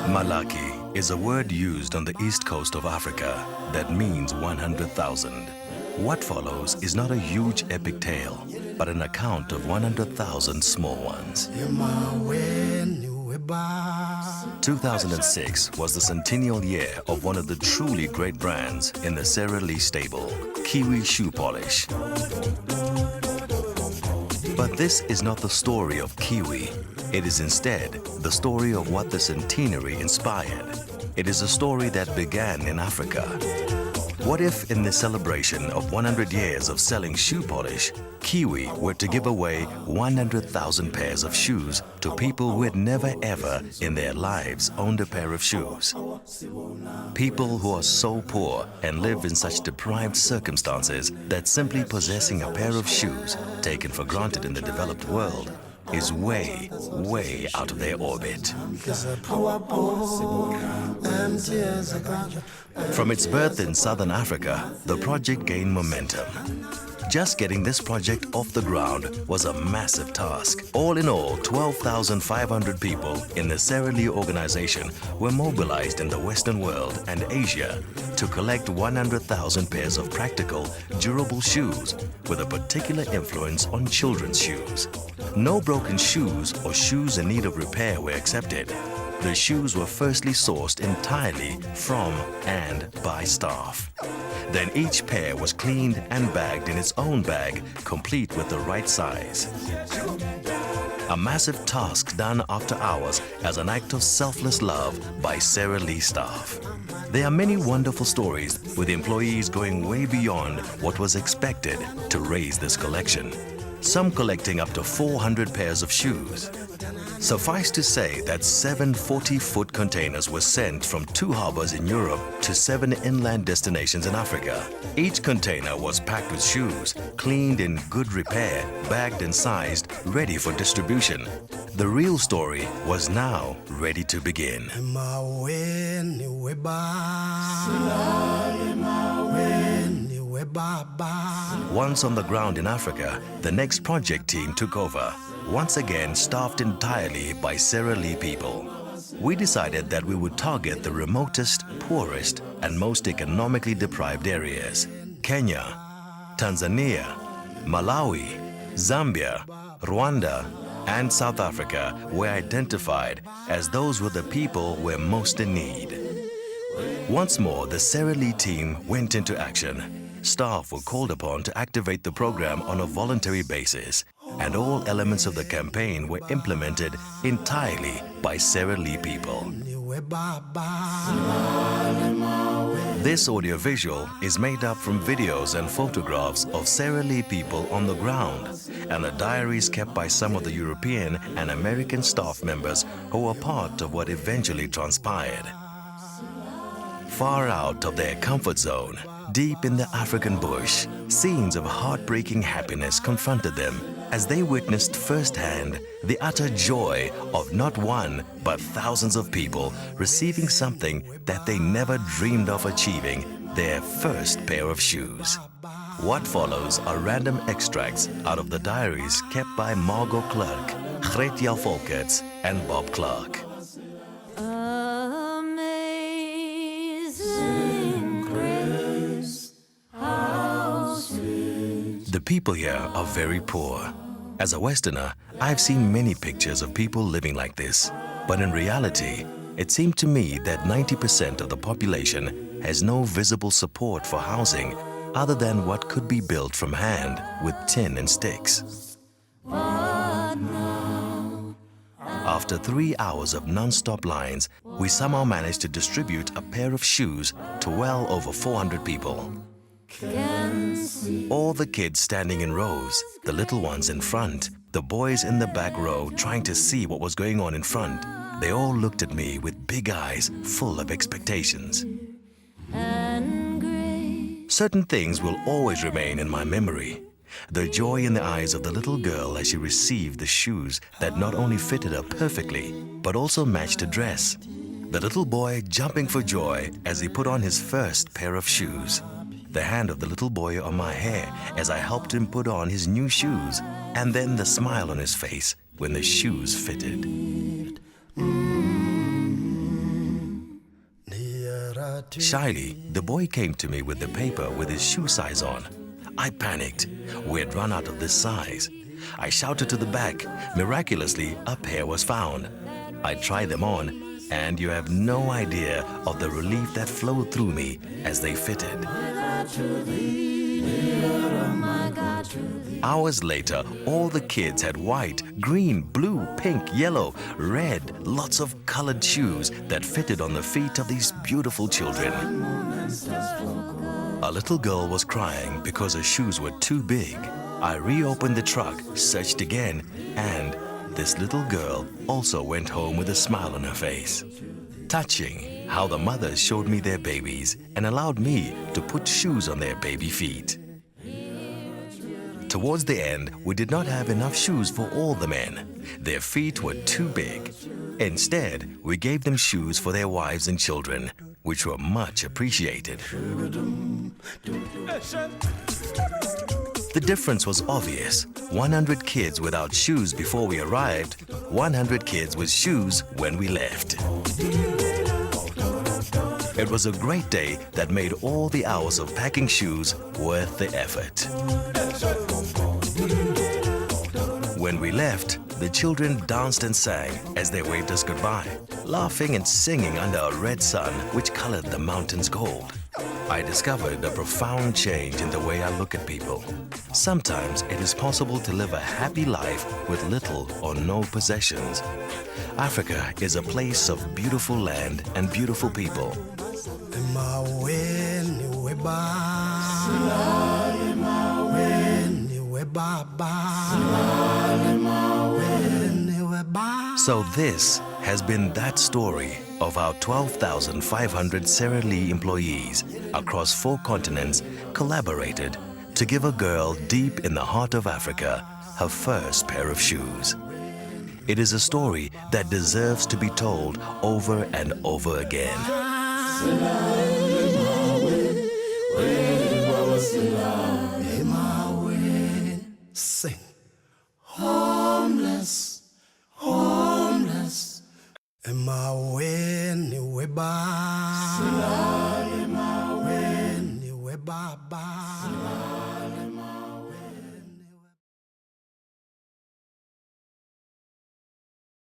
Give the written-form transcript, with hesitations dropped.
Malaki is a word used on the east coast of Africa that means 100,000. What follows is not a huge epic tale, but an account of 100,000 small ones. 2006 was the centennial year of one of the truly great brands in the Sara Lee stable, Kiwi Shoe Polish. But this is not the story of Kiwi. It is instead the story of what the centenary inspired. It is a story that began in Africa. What if in the celebration of 100 years of selling shoe polish, Kiwi were to give away 100,000 pairs of shoes to people who had never ever in their lives owned a pair of shoes? People who are so poor and live in such deprived circumstances that simply possessing a pair of shoes, taken for granted in the developed world, is way, way out of their orbit. From its birth in southern Africa, the project gained momentum. Just getting this project off the ground was a massive task. All in all, 12,500 people in the Sara Lee organization were mobilized in the Western world and Asia to collect 100,000 pairs of practical, durable shoes with a particular influence on children's shoes. No broken shoes or shoes in need of repair were accepted. The shoes were firstly sourced entirely from and by staff. Then each pair was cleaned and bagged in its own bag, complete with the right size. A massive task done after hours as an act of selfless love by Sara Lee staff. There are many wonderful stories with employees going way beyond what was expected to raise this collection. Some collecting up to 400 pairs of shoes. Suffice to say that 7 40-foot containers were sent from 2 harbors in Europe to 7 inland destinations in Africa. Each container was packed with shoes, cleaned in good repair, bagged and sized, ready for distribution. The real story was now ready to begin. Once on the ground in Africa, the next project team took over, once again staffed entirely by Sara Lee people. We decided that we would target the remotest, poorest, and most economically deprived areas. Kenya, Tanzania, Malawi, Zambia, Rwanda, and South Africa were identified as those were the people who were most in need. Once more, the Sara Lee team went into action. Staff were called upon to activate the program on a voluntary basis, and all elements of the campaign were implemented entirely by Sara Lee people. This audiovisual is made up from videos and photographs of Sara Lee people on the ground, and the diaries kept by some of the European and American staff members who were part of what eventually transpired. Far out of their comfort zone, deep in the African bush, scenes of heartbreaking happiness confronted them as they witnessed firsthand the utter joy of not one but thousands of people receiving something that they never dreamed of achieving, their first pair of shoes. What follows are random extracts out of the diaries kept by Margot Clark, Gretjel Volkerts, and Bob Clark. The people here are very poor. As a Westerner, I've seen many pictures of people living like this. But in reality, it seemed to me that 90% of the population has no visible support for housing other than what could be built from hand with tin and sticks. After 3 hours of non-stop lines, we somehow managed to distribute a pair of shoes to well over 400 people. All the kids standing in rows, the little ones in front, the boys in the back row trying to see what was going on in front. They all looked at me with big eyes full of expectations. Certain things will always remain in my memory. The joy in the eyes of the little girl as she received the shoes that not only fitted her perfectly, but also matched her dress. The little boy jumping for joy as he put on his first pair of shoes. the hand of the little boy on my hair as I helped him put on his new shoes, and then the smile on his face when the shoes fitted. Shyly, the boy came to me with the paper with his shoe size on. I panicked. We had run out of this size. I shouted to the back. Miraculously, a pair was found. I tried them on, and you have no idea of the relief that flowed through me as they fitted. Hours later, all the kids had white, green, blue, pink, yellow, red, lots of colored shoes that fitted on the feet of these beautiful children. A little girl was crying because her shoes were too big. I reopened the truck, searched again, and this little girl also went home with a smile on her face. Touching how the mothers showed me their babies and allowed me to put shoes on their baby feet. Towards the end, we did not have enough shoes for all the men. Their feet were too big. Instead, we gave them shoes for their wives and children, which were much appreciated. The difference was obvious. 100 kids without shoes before we arrived, 100 kids with shoes when we left. It was a great day that made all the hours of packing shoes worth the effort. When we left, the children danced and sang as they waved us goodbye, laughing and singing under a red sun which colored the mountains gold. I discovered a profound change in the way I look at people. Sometimes it is possible to live a happy life with little or no possessions. Africa is a place of beautiful land and beautiful people. So this has been that story of our 12,500 Sierra Leone employees across 4 continents collaborated to give a girl deep in the heart of Africa her first pair of shoes. It is a story that deserves to be told over and over again. Sing. Homeless, homeless, am I when you